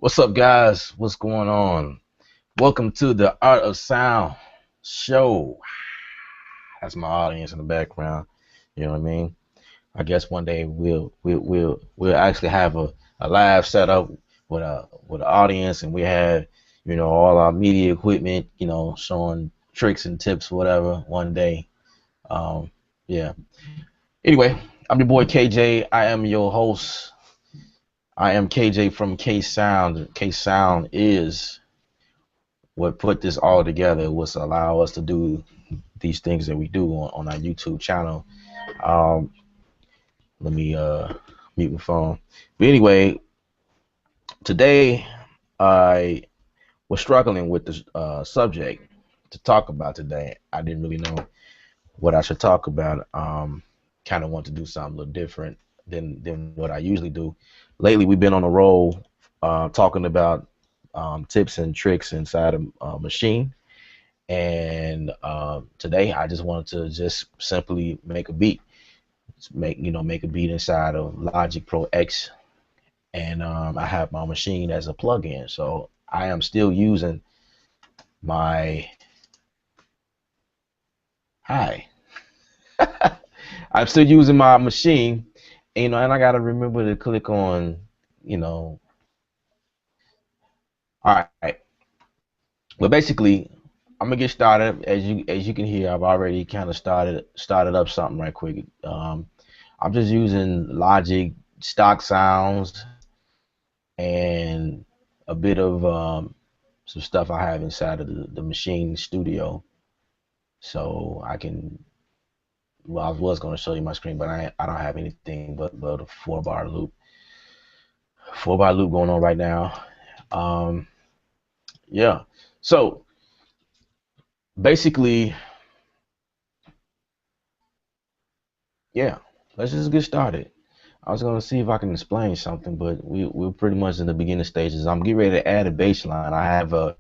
What's up, guys? What's going on? Welcome to the Art of Sound show. That's my audience in the background. You know what I mean? I guess one day we'll actually have a live setup with an audience, and we have all our media equipment, showing tricks and tips, whatever. One day, um, yeah. Anyway, I'm your boy KJ. I am your host. I am KJ from K Sound. K Sound is what put this all together, was allow us to do these things that we do on our YouTube channel. Um, Let me mute my phone. But anyway, today I was struggling with the subject to talk about today. I didn't really know what I should talk about. Kind of want to do something a little different than what I usually do. Lately, we've been on a roll talking about tips and tricks inside a machine. And today I just wanted to just simply make a beat. Make a beat inside of Logic Pro X, and I have my machine as a plug-in. So I am still using my I'm still using my machine, and I gotta remember to click on, all right. But basically, I'm gonna get started. As you can hear, I've already kind of started up something right quick. I'm just using Logic stock sounds and a bit of some stuff I have inside of the machine studio. So I can, well, I was going to show you my screen, but I don't have anything but a four-bar loop going on right now. Yeah. So basically, yeah, let's just get started. I was gonna see if I can explain something, but we're pretty much in the beginning stages. I'm getting ready to add a bass line. I have a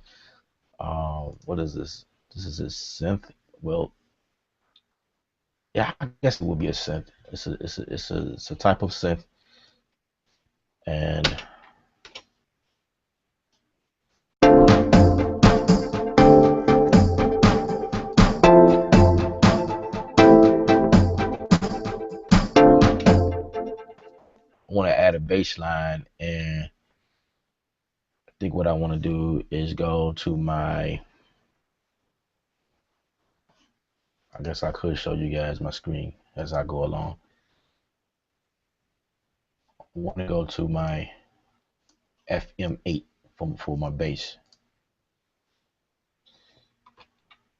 what is this? This is a synth. Well, yeah, I guess it would be a synth. It's a type of synth, and I want to add a bass line, and I think what I want to do is go to my, I guess I could show you guys my screen as I go along. I want to go to my FM8 for my bass.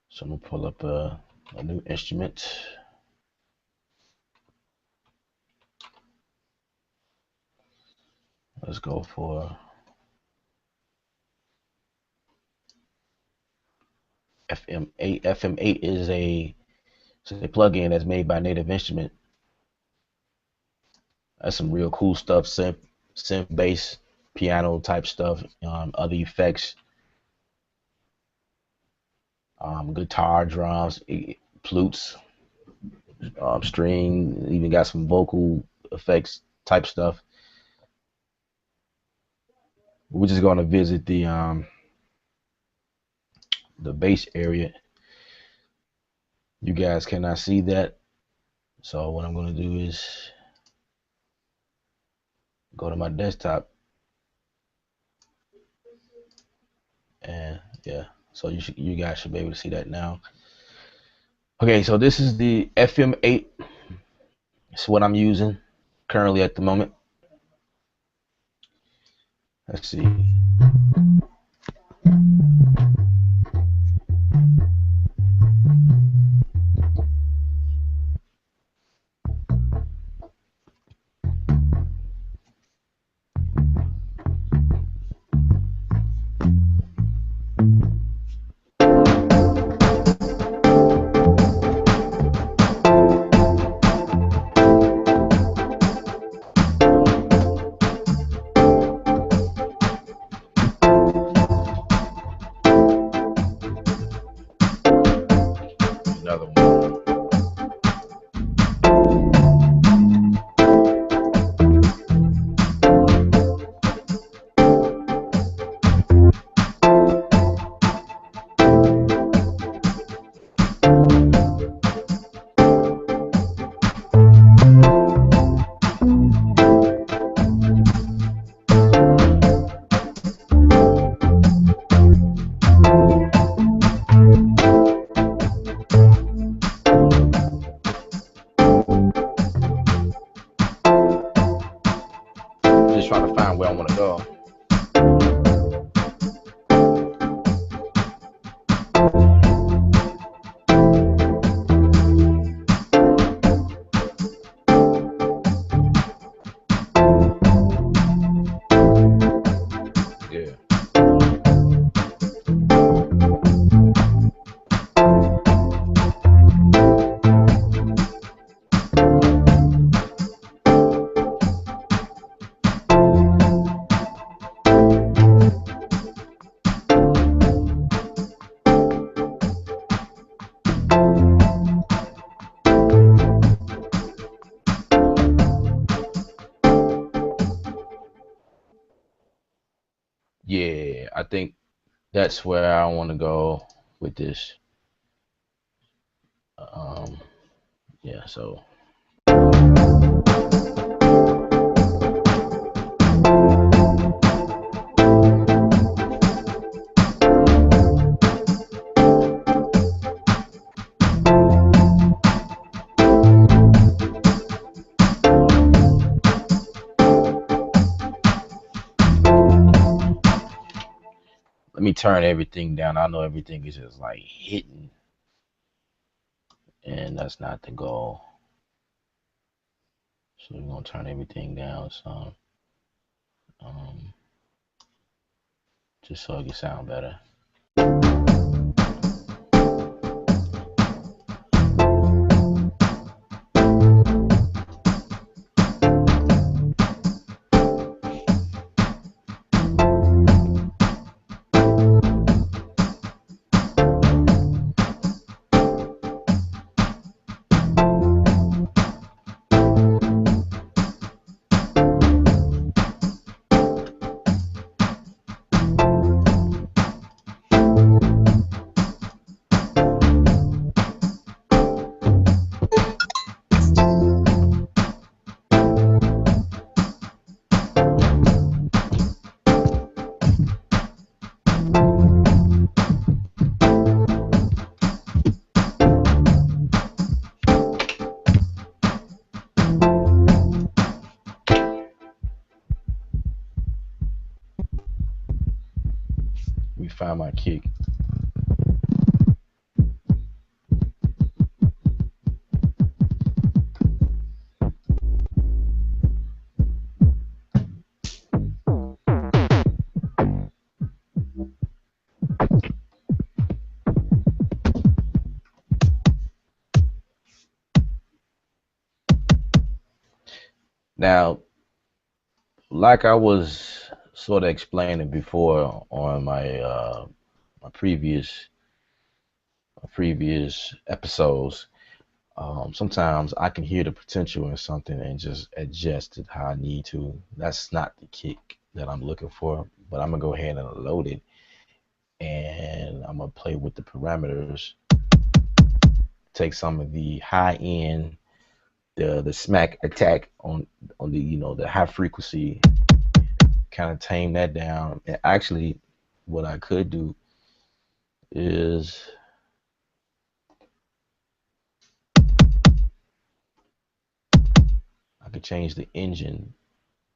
So I'm gonna pull up a new instrument. Let's go for FM8. FM8 is a plugin that's made by Native Instrument. That's some real cool stuff. Synth bass, piano type stuff, other effects, guitar, drums, flutes, string. Even got some vocal effects type stuff. We're just gonna visit the bass area. You guys cannot see that, so what I'm gonna do is go to my desktop, and yeah, so you guys should be able to see that now. Okay, so this is the FM8. It's what I'm using currently at the moment. Let's see. just trying to find where I want to go. Yeah. Yeah, I think that's where I want to go with this. Um, yeah, so let me turn everything down. I know everything is just like hitting, and that's not the goal. So we're gonna turn everything down some, um, just so it can sound better. We find my kick. Now, like I was sort of explaining before on my previous episodes, sometimes I can hear the potential in something and just adjust it how I need to. That's not the kick that I'm looking for, but I'm gonna go ahead and load it, and I'm gonna play with the parameters, take some of the high end, the smack attack on the the high frequency, kind of tame that down. And actually, what I could do is I could change the engine,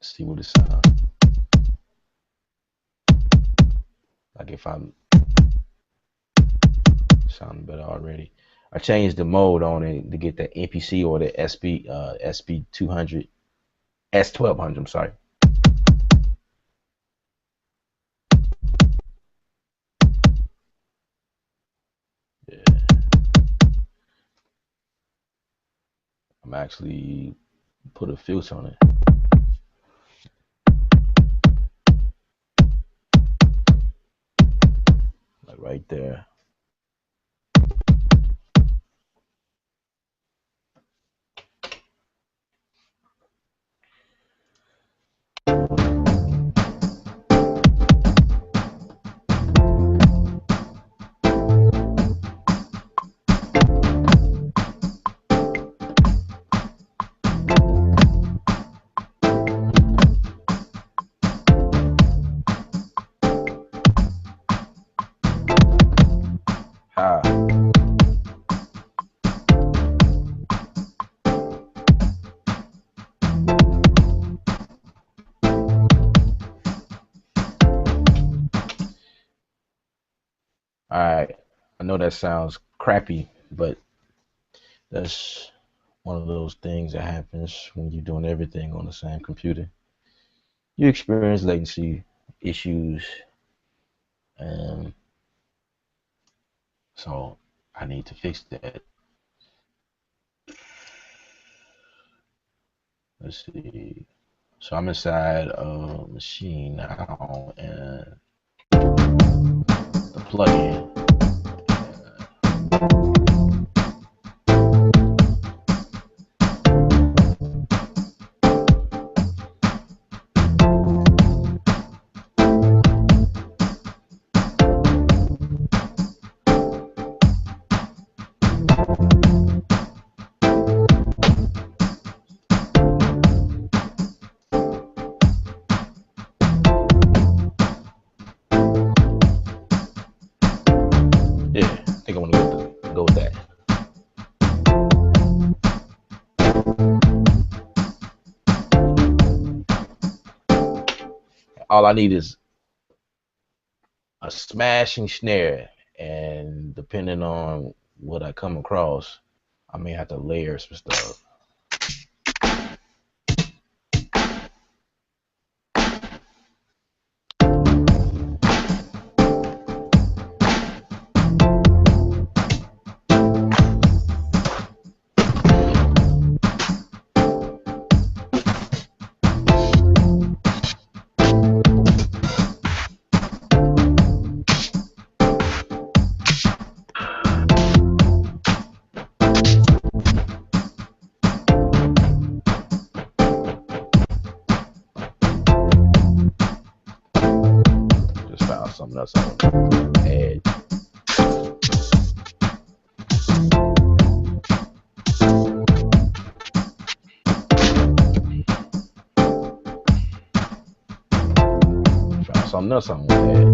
see what it sounds like. If I'm sounding better already, I changed the mode on it to get the NPC or the SP 200 S1200. I'm sorry. Yeah, I'm actually put a filter on it, like right there. All right. I know that sounds crappy, but that's one of those things that happens when you're doing everything on the same computer. You experience latency issues, and so I need to fix that. Let's see. So I'm inside a machine now, and the plugin. Yeah, I think I want to go with that. All I need is a smashing snare, and depending on what I come across, I may have to layer some stuff. Just found something else I want to add. Found something else I want to add.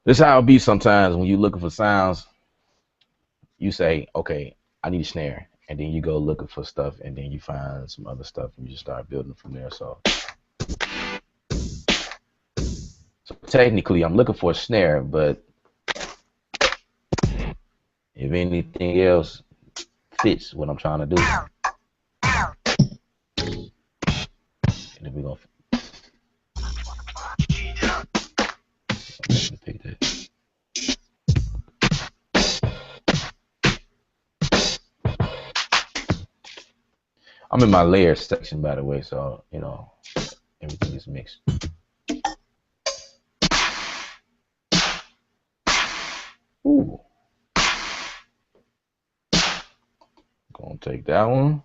This is how it be sometimes when you're looking for sounds. You say, okay, I need a snare, and then you go looking for stuff, and then you find some other stuff, and you just start building from there. So technically, I'm looking for a snare, but if anything else fits what I'm trying to do, and then we're gonna pick that. I'm in my layer section, by the way, so you know everything is mixed. Ooh, gonna take that one.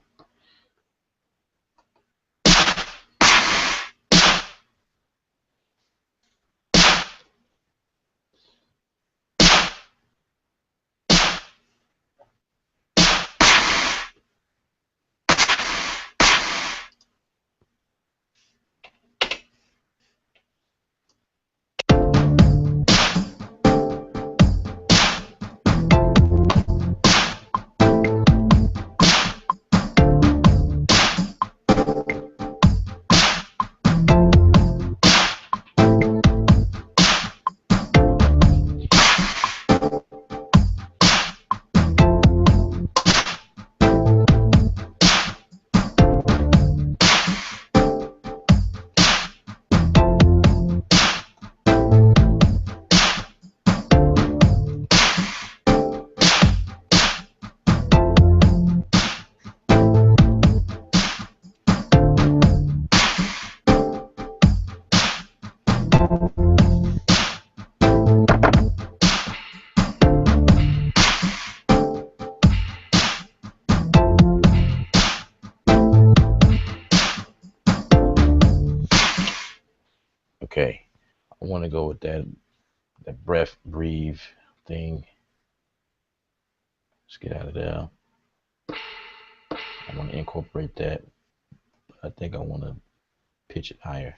Okay, I want to go with that breath, breathe thing. Let's get out of there. I want to incorporate that. I think I want to pitch it higher.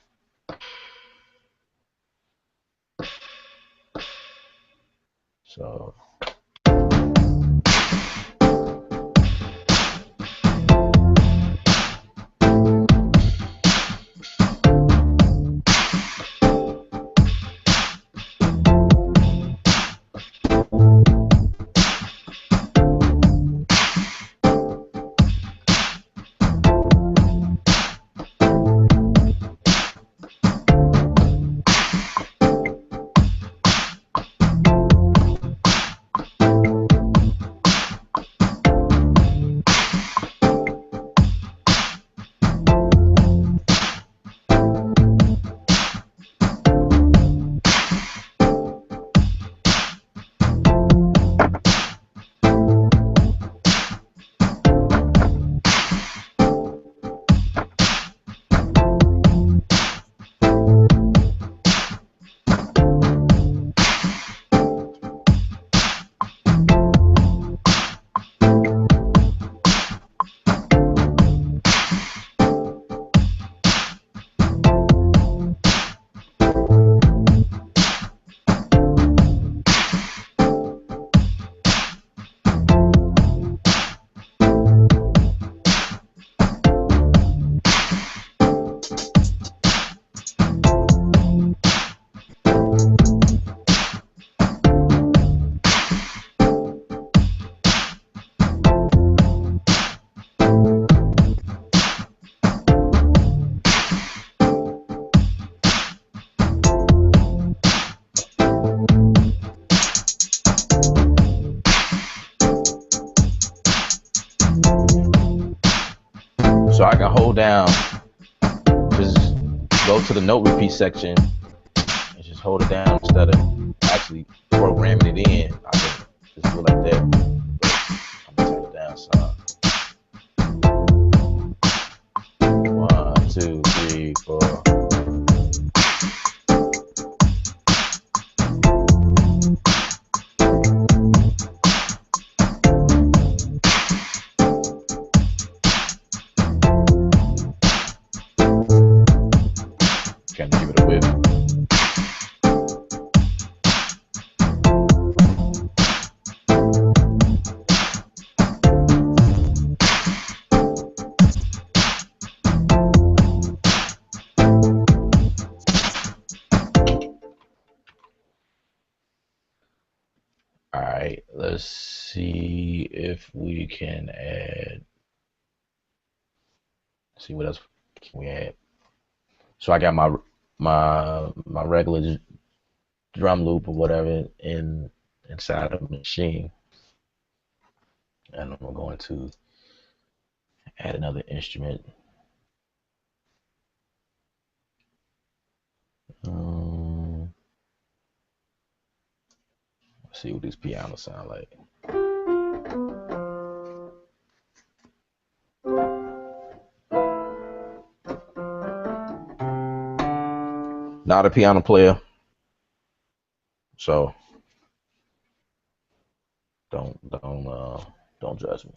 So I can hold down, just go to the note repeat section and just hold it down instead of actually programming it in. I can just do it like that. But I'm gonna turn it down some. 1, 2, 3, 4. Kind of give it a whip. All right, let's see if we can add. Let's see what else can we add. So I got my regular drum loop or whatever inside of the machine, and I'm going to add another instrument. Let's see what these pianos sound like. Not a piano player, so don't judge me.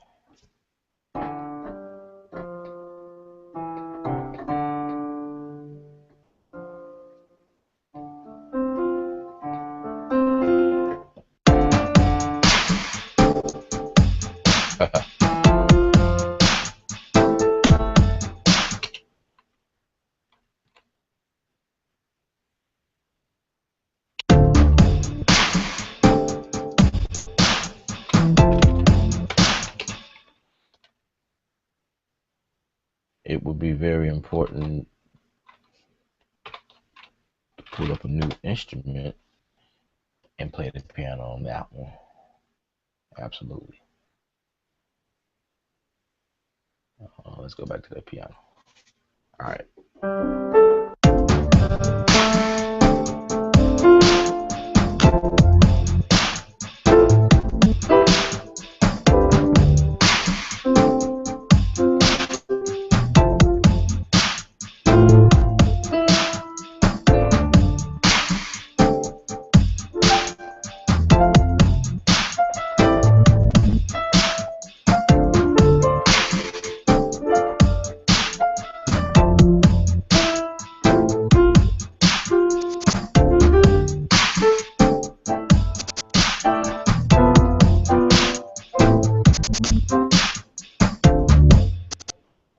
It would be very important to pull up a new instrument and play the piano on that one. Absolutely. Let's go back to that piano. All right.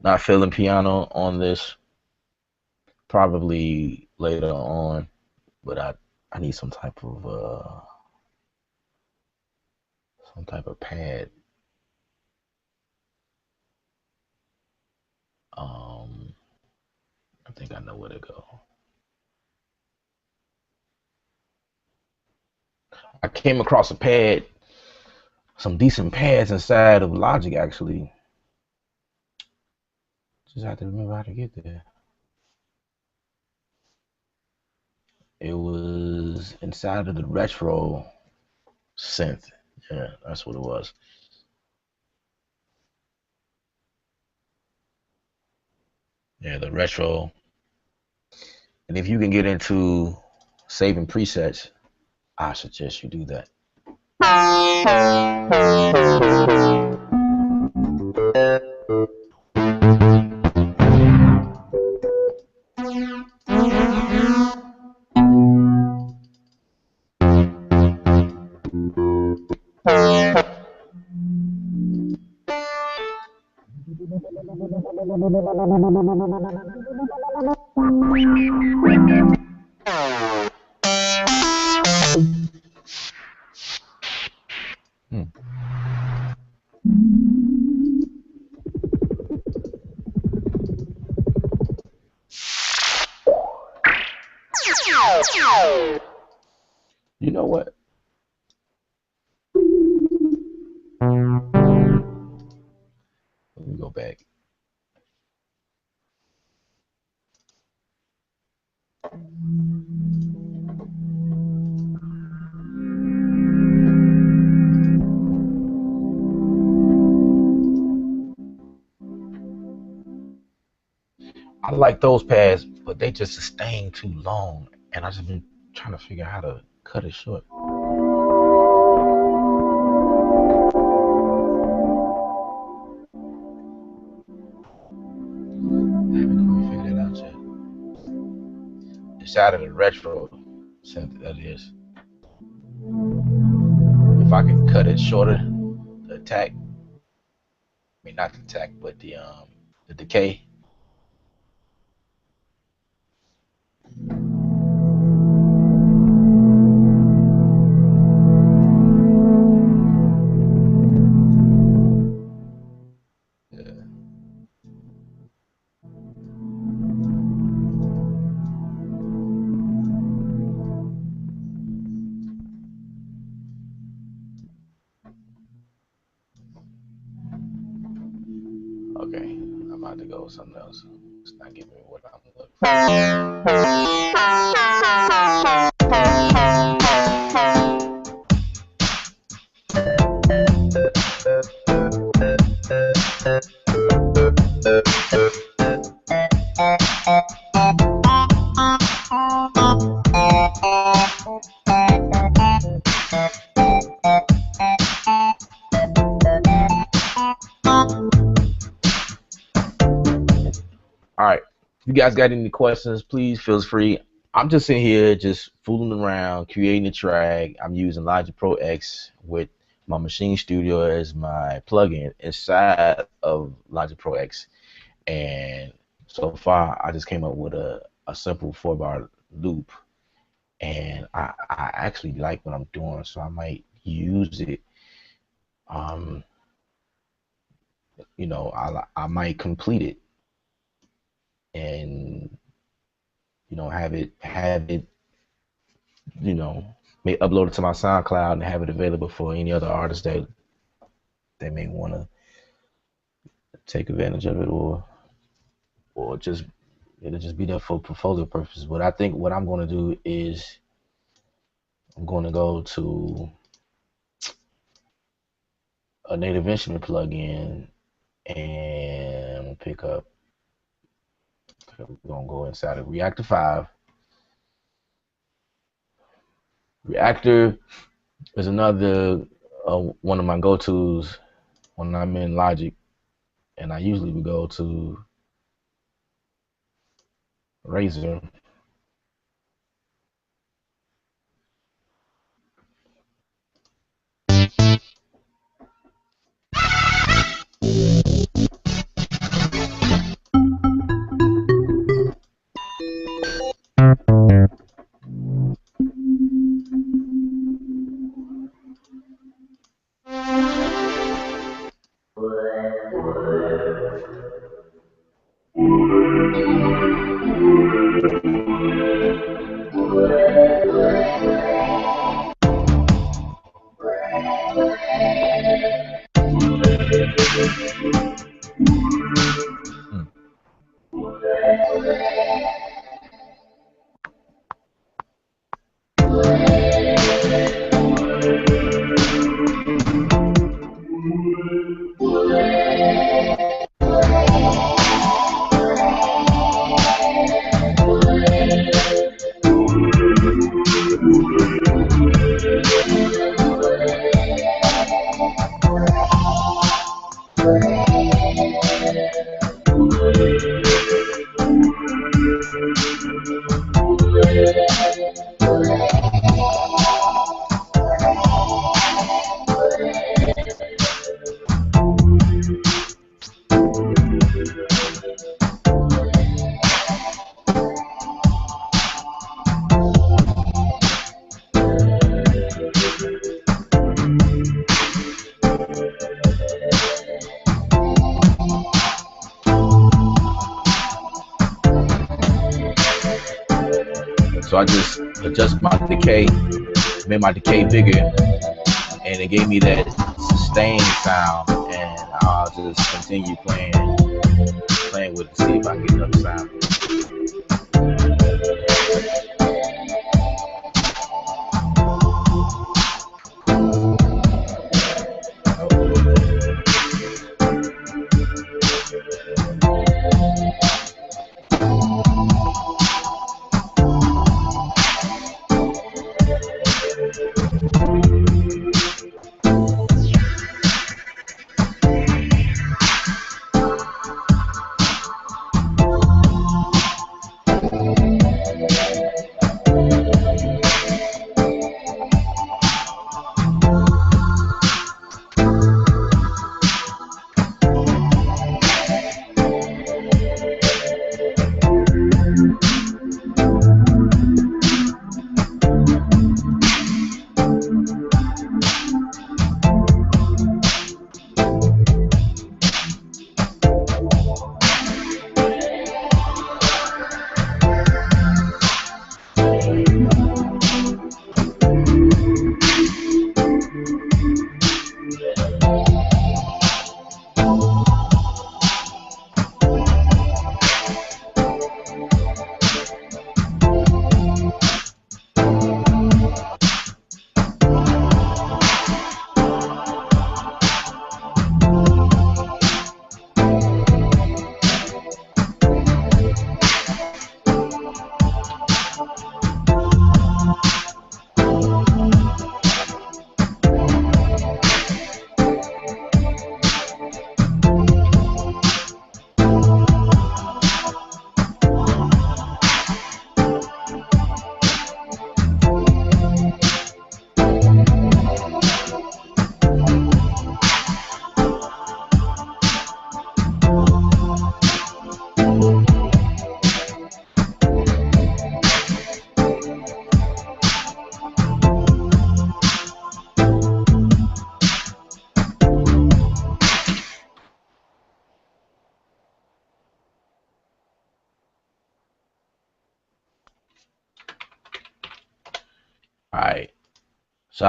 not feeling piano on this. Probably later on, but I need some type of pad. Um, I think I know where to go. I came across a pad, some decent pads inside of Logic actually. Just have to remember how to get there. It was inside of the retro synth. Yeah, that's what it was. Yeah, the retro. And if you can get into saving presets, I suggest you do that. Hmm. You know what? Let me go back. I like those pads, but they just sustain too long, and I just been trying to figure out how to cut it short. I haven't quite figured it out yet. It's out of the retro synth, that is. If I can cut it shorter, the attack, I mean not the attack, but the decay. Yeah. Okay, I'm about to go with something else. It's not giving me what I'm looking All right. If you guys got any questions, please feel free. I'm just in here just fooling around, creating a track. I'm using Logic Pro X with my Machine Studio as my plugin inside of Logic Pro X. And so far, I just came up with a simple 4-bar loop. And I actually like what I'm doing, so I might use it. Um, I might complete it and have it may upload it to my SoundCloud and have it available for any other artists that they may want to take advantage of it, or just it'll just be there for portfolio purposes. But I think what I'm going to do is I'm going to go to a native instrument plugin and pick up. We're going to go inside of Reactor 5. Reactor is another one of my go-tos when I'm in Logic, and I usually would go to Razor. So I just adjust my decay, made my decay bigger, and it gave me that sustained sound. And I'll just continue playing with it to see if I can get another sound. All right, so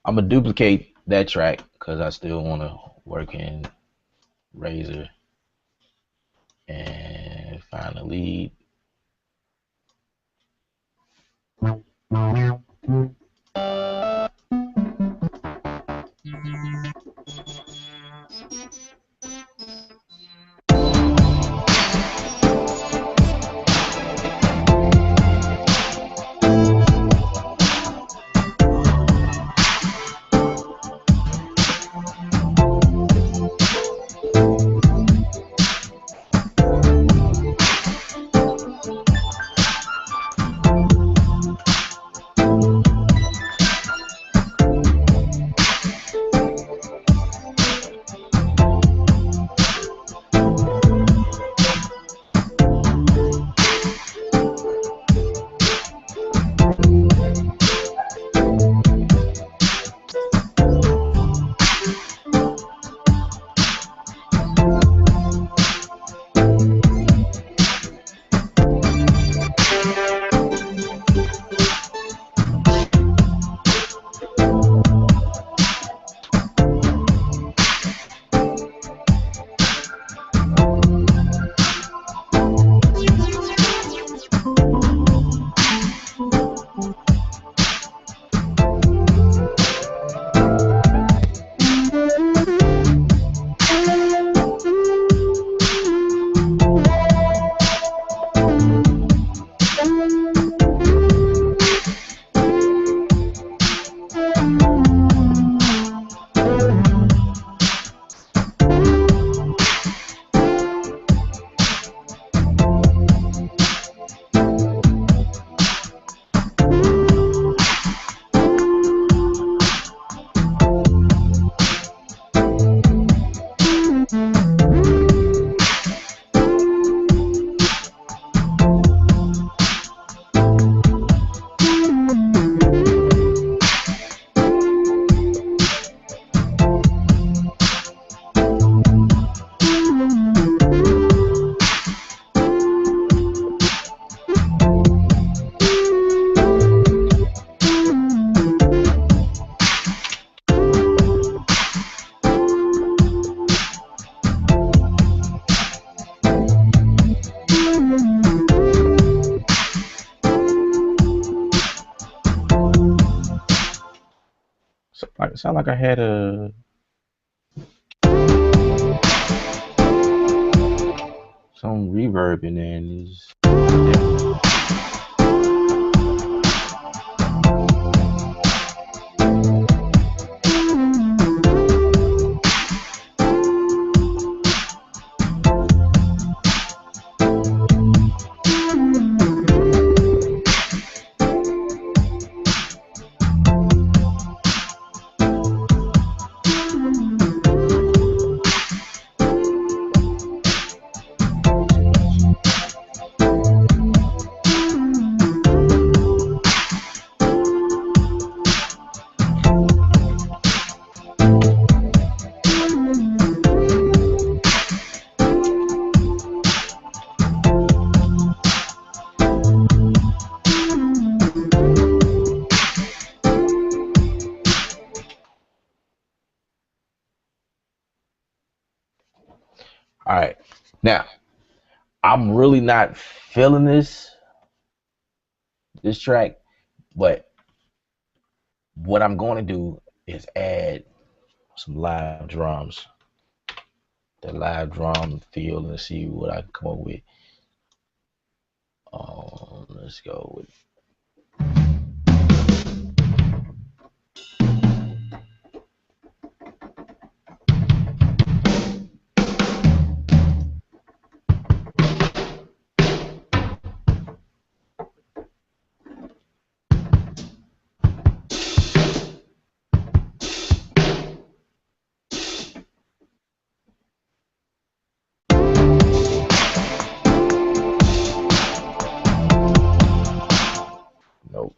I'm gonna duplicate that track because I still want to work in Razor and find the lead. Like it sound like I had some reverb in there. And it's, yeah. All right. Now, I'm really not feeling this track, but what I'm going to do is add some live drums, the live drum feel, and see what I can come up with. Let's go with. Nope.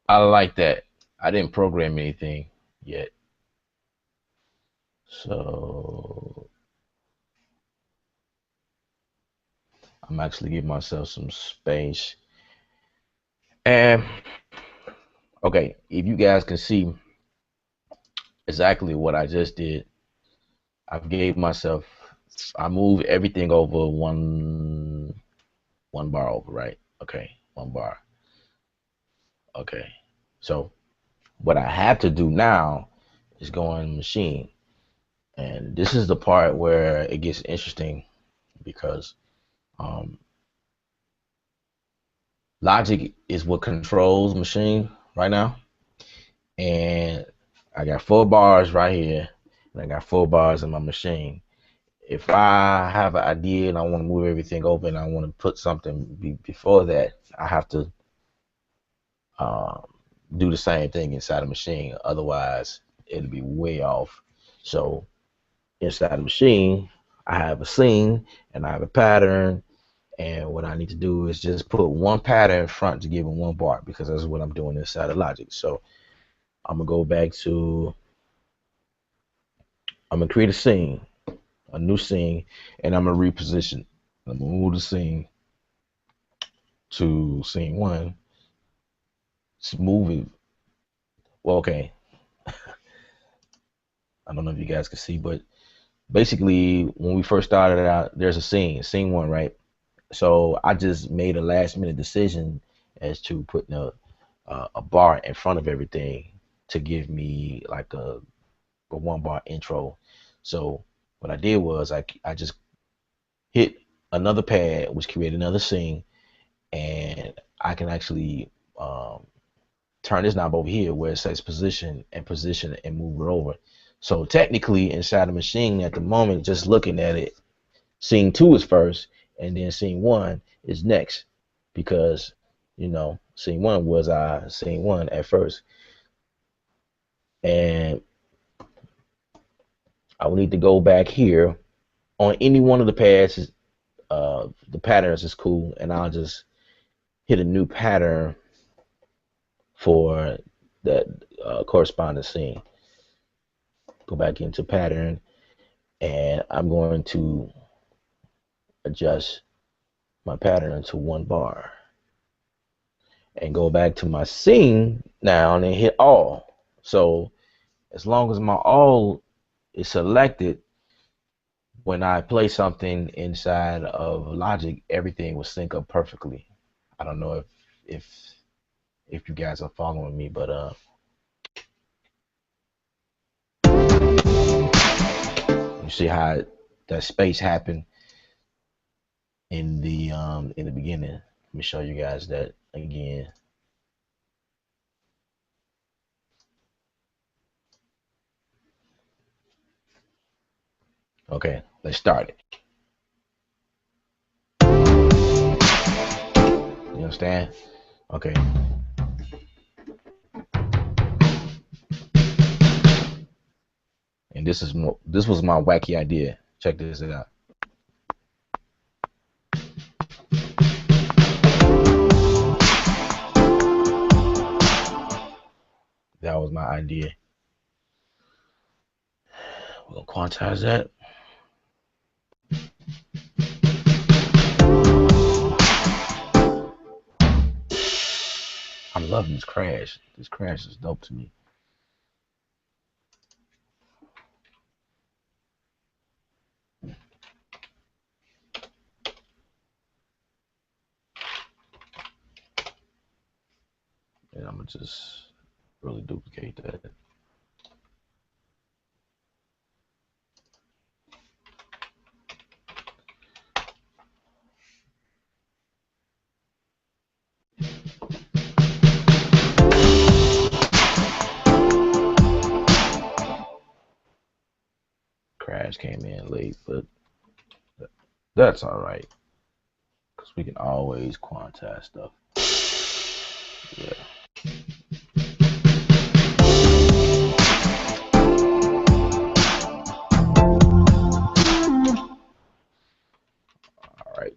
I like that. I didn't program anything yet, so I'm actually giving myself some space. And okay, if you guys can see exactly what I just did, I've gave myself. I moved everything over one bar over, right? Okay, one bar. Okay, so what I have to do now is go in machine, and this is the part where it gets interesting because um, logic is what controls machine right now, and I got 4 bars right here, and I got 4 bars in my machine. If I have an idea and I want to move everything over and I want to put something before that, I have to um, do the same thing inside the machine. Otherwise, it'll be way off. So inside the machine, I have a scene and I have a pattern. And what I need to do is just put one pattern in front to give it 1 bar because that's what I'm doing inside of Logic. So I'm gonna go back to, I'm gonna create a scene, a new scene, and I'm gonna reposition. I'm gonna move the scene to scene 1, smooth it. Well, okay, I don't know if you guys can see, but basically when we first started out, there's a scene one, right? So I just made a last minute decision as to putting a bar in front of everything to give me like a 1 bar intro. So what I did was I just hit another pad, which created another scene, and I can actually turn this knob over here where it says position and move it over. So technically inside the machine at the moment, just looking at it, scene 2 is first, and then scene 1 is next, because scene 1 was scene 1 at first, and I will need to go back here on any one of the pads. The patterns is cool, and I'll just hit a new pattern for that corresponding scene. Go back into pattern, and I'm going to adjust my pattern to 1 bar, and go back to my scene now and hit all. So as long as my all is selected, when I play something inside of Logic, everything will sync up perfectly. I don't know if if you guys are following me, but you see how that space happened in the beginning. Let me show you guys that again. Okay, let's start it. You understand? Okay. And this was my wacky idea. Check this out. That was my idea. We'll quantize that. I'm loving this crash. This crash is dope to me. And I'm gonna just really duplicate that. Crash came in late, but that's all right, because we can always quantize stuff. Yeah. All right.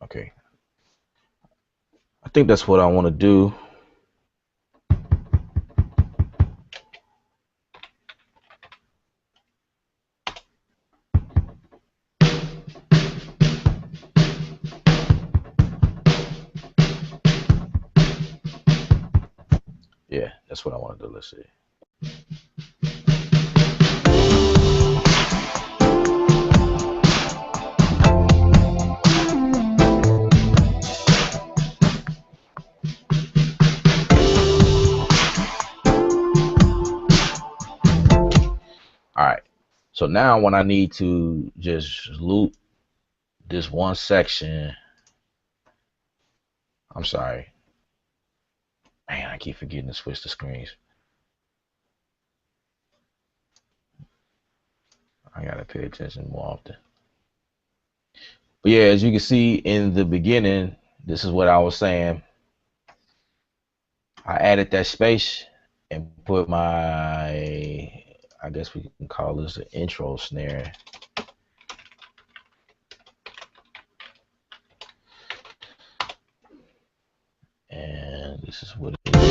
Okay. I think that's what I want to do. Yeah, that's what I want to do. Let's see. All right. So now when I need to just loop this one section, I'm sorry. Man, I keep forgetting to switch the screens. I gotta pay attention more often. But yeah, as you can see in the beginning, this is what I was saying. I added that space and put my, I guess we can call this an intro snare. And this is what it is.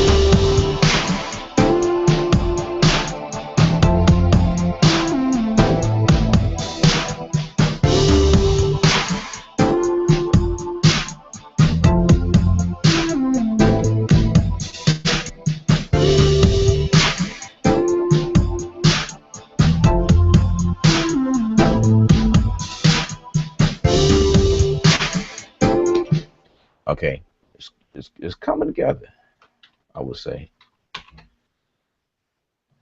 Okay, it's coming together, I would say. I'm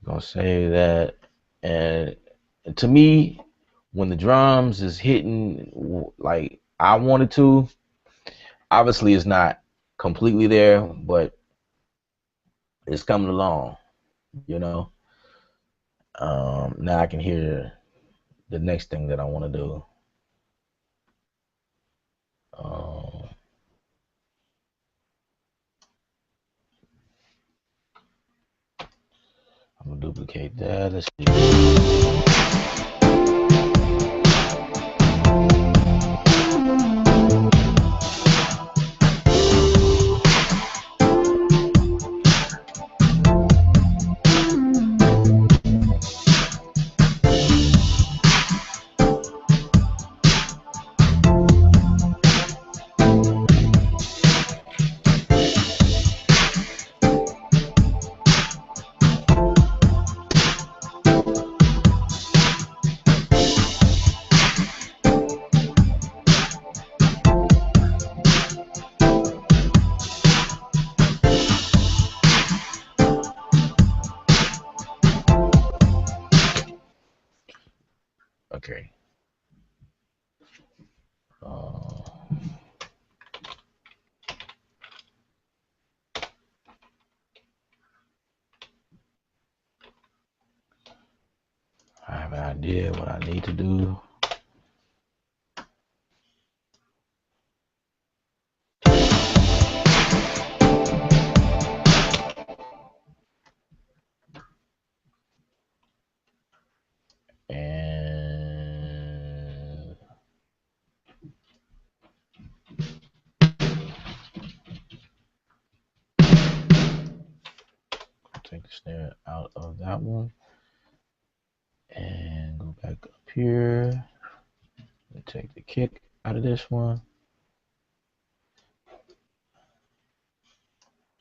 gonna say that, and to me, when the drums is hitting like I wanted to, obviously it's not completely there, but it's coming along, you know. Now I can hear the next thing that I want to do. I'm gonna duplicate that. Let's see. Okay. I have an idea what I need to do. And take the snare out of that one and go back up here and take the kick out of this one.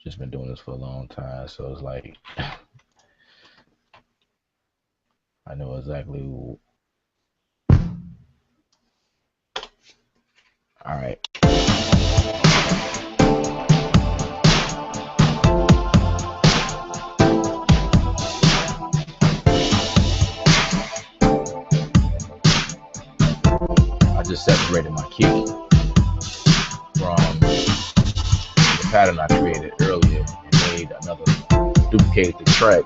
Just been doing this for a long time, so it's like I know exactly. All right. I just separated my kick from the pattern I created earlier and made another, duplicated the track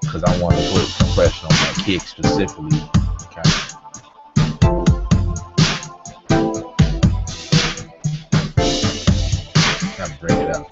because I want to put compression on my kick specifically. Kind of bring it out.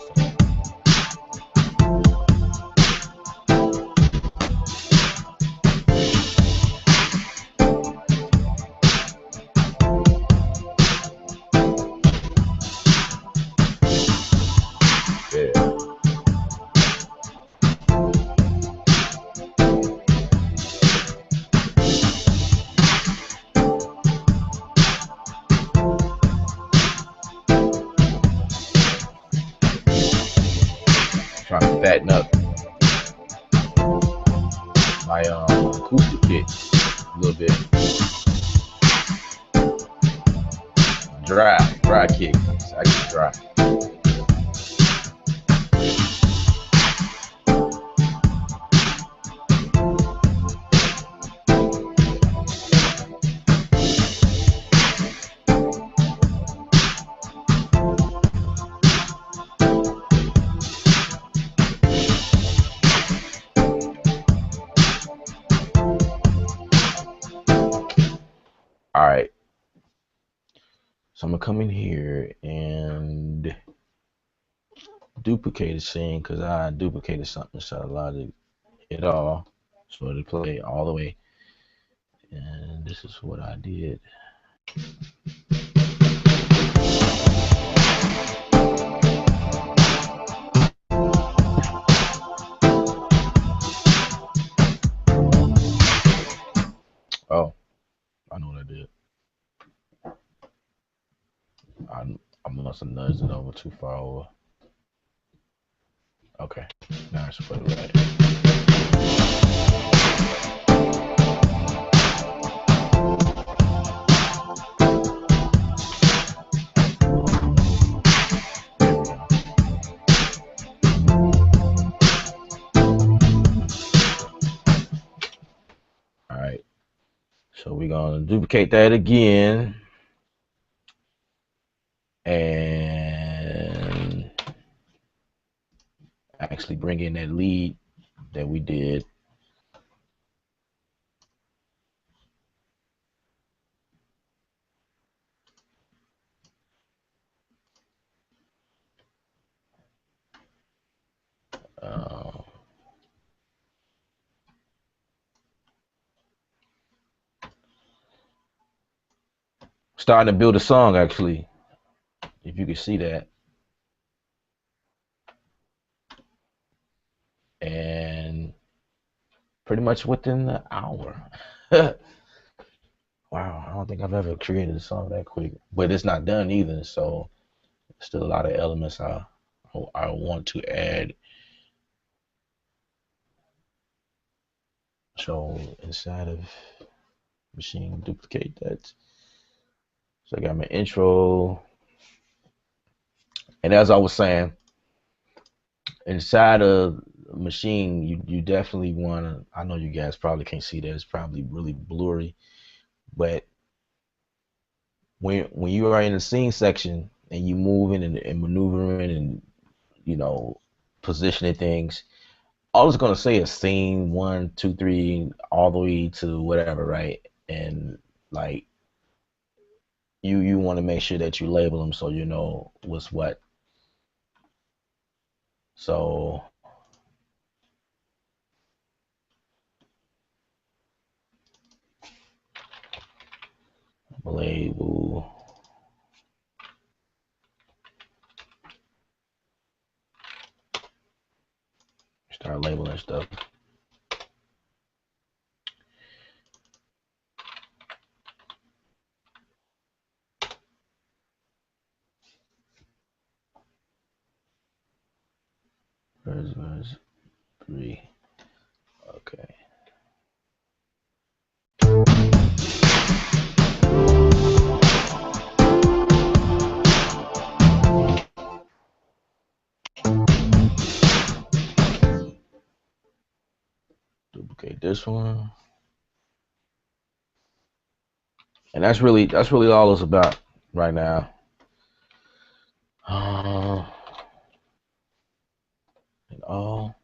Trying to fatten up my acoustic kit a little bit. Dry kick. It's actually dry. So I'm gonna come in here and duplicate the scene because I duplicated something, so I allowed it all. So it'll play all the way. And this is what I did. Oh, I know what I did. I must have nudged it over too far over. Okay, now it's put it right. All right, so we're gonna duplicate that again, and actually bring in that lead that we did. Uh, Starting to build a song, actually, if you can see that. And pretty much within the hour. Wow, I don't think I've ever created a song that quick, but it's not done either. So still a lot of elements I want to add. So inside of machine duplicate that. So I got my intro, and as I was saying, inside of machine, you definitely want to. I know you guys probably can't see that; it's probably really blurry. But when you are in the scene section and you moving and maneuvering and you know positioning things, all it's gonna say is scene 1, 2, 3, all the way to whatever, right? And like you want to make sure that you label them so you know what's what. So label, start labeling stuff. Verse 3. Okay. Duplicate this one. And that's really all it's about right now. And all.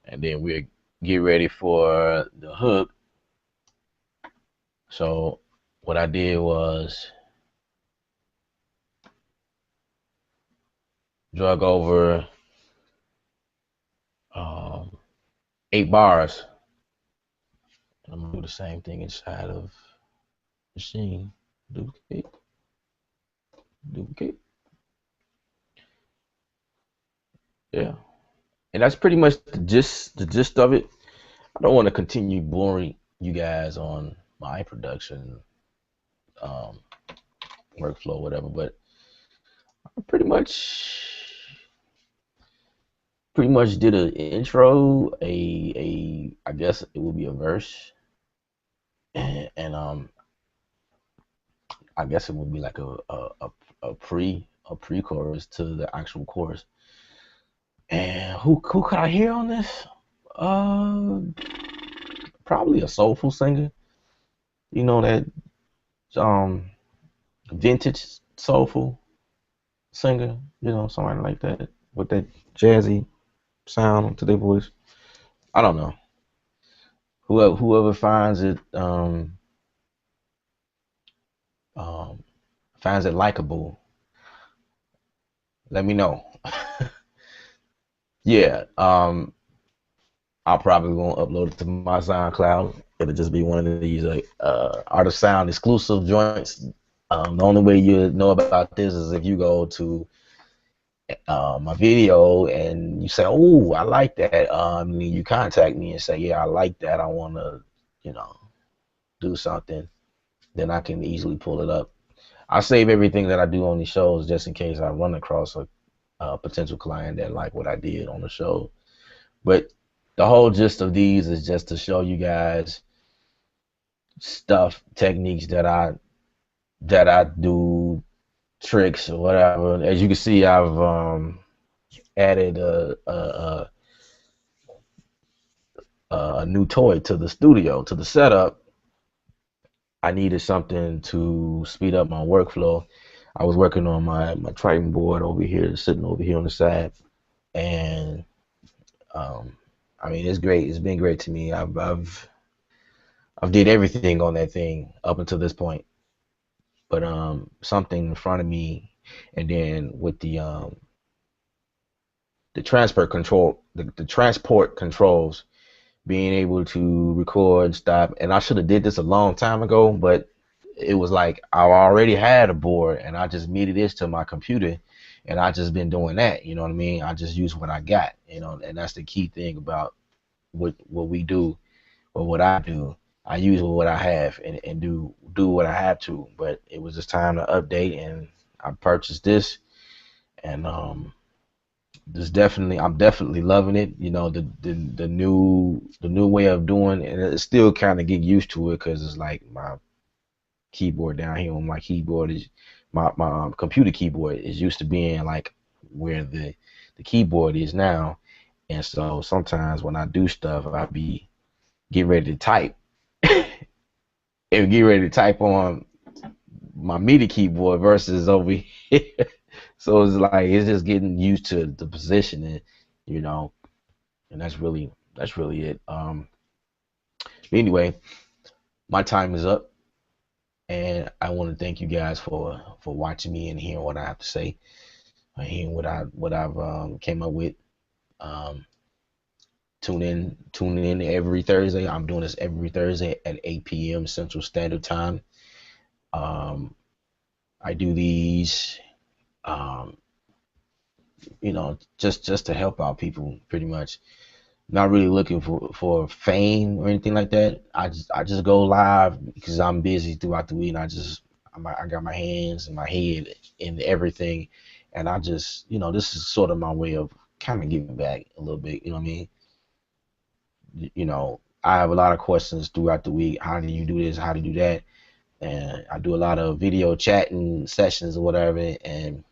And then we'll get ready for the hook. So what I did was drug over 8 bars. And I'm gonna do the same thing inside of machine. Duplicate, duplicate. Yeah. And that's pretty much the gist of it. I don't want to continue boring you guys on my production um, workflow, whatever. But I pretty much did an intro, a I guess it would be a verse, and I guess it would be like a pre chorus to the actual chorus. And who could I hear on this? Uh, Probably a soulful singer. You know that um vintage soulful singer. You know, somebody like that with that jazzy sound to their voice. I don't know. Whoever finds it um finds it likable, let me know. Yeah. I'll probably won't upload it to my SoundCloud. It'll just be one of these like Art of Sound exclusive joints. The only way you know about this is if you go to my video and you say, "Oh, I like that." And you contact me and say, "Yeah, I like that. I want to, you know, do something." Then I can easily pull it up. I save everything that I do on these shows just in case I run across a potential client that like what I did on the show. But the whole gist of these is just to show you guys stuff, techniques that I do, tricks or whatever. As you can see, I've added a new toy to the studio, to the setup. I needed something to speed up my workflow. I was working on my Triton board over here, sitting over here on the side, and um, I mean it's great. It's been great to me. I've did everything on that thing up until this point, but something in front of me, and then with the transport controls, being able to record and stop. And I should have did this a long time ago, but it was like I already had a board and I just meted this to my computer, and I just been doing that. You know what I mean? I just use what I got. You know, and that's the key thing about what we do or what I do. I use what I have and do what I have to. But it was just time to update, and I purchased this, and there's definitely I'm definitely loving it. You know, the new way of doing, and it's still kind of get used to it because it's like my keyboard down here on my keyboard is my computer keyboard is used to being like where the keyboard is now, and so sometimes when I do stuff, I be get ready to type and get ready to type on my MIDI keyboard versus over here. So it's like it's just getting used to the positioning, you know, and that's really it. Anyway, my time is up, and I want to thank you guys for watching me and hearing what I have to say, hearing what I've came up with. Um, tuning in every Thursday. I'm doing this every Thursday at 8 p.m. Central Standard Time. Um, I do these, um, just to help out people, pretty much. Not really looking for fame or anything like that. I just go live because I'm busy throughout the week, and I got my hands and my head in everything, and I just this is sort of my way of kind of giving back a little bit. You know what I mean? I have a lot of questions throughout the week. How do you do this? How do you do that? And I do a lot of video chatting sessions or whatever, and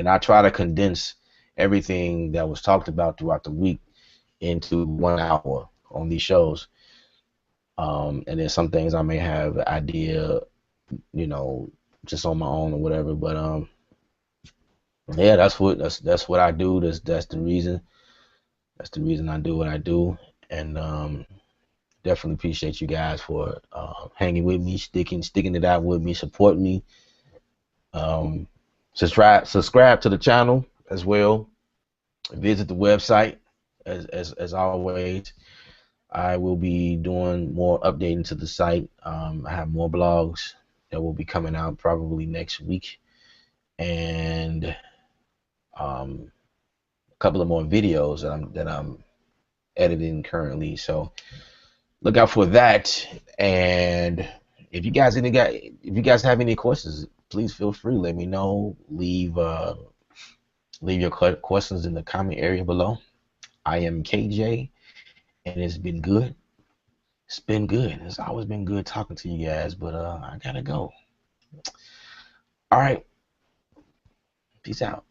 I try to condense everything that was talked about throughout the week into 1 hour on these shows. And then some things I may have an idea, you know, just on my own or whatever. But yeah, that's what I do. That's the reason. That's the reason I do what I do. And definitely appreciate you guys for hanging with me, sticking it out with me, supporting me. Um, subscribe to the channel as well. Visit the website as always. I will be doing more updating to the site. I have more blogs that will be coming out probably next week, and couple of more videos that I'm editing currently. So look out for that. And if you guys have any questions, please feel free. Let me know. Leave your questions in the comment area below. I am KJ, and it's been good. It's been good. It's always been good talking to you guys, but I gotta go. All right. Peace out.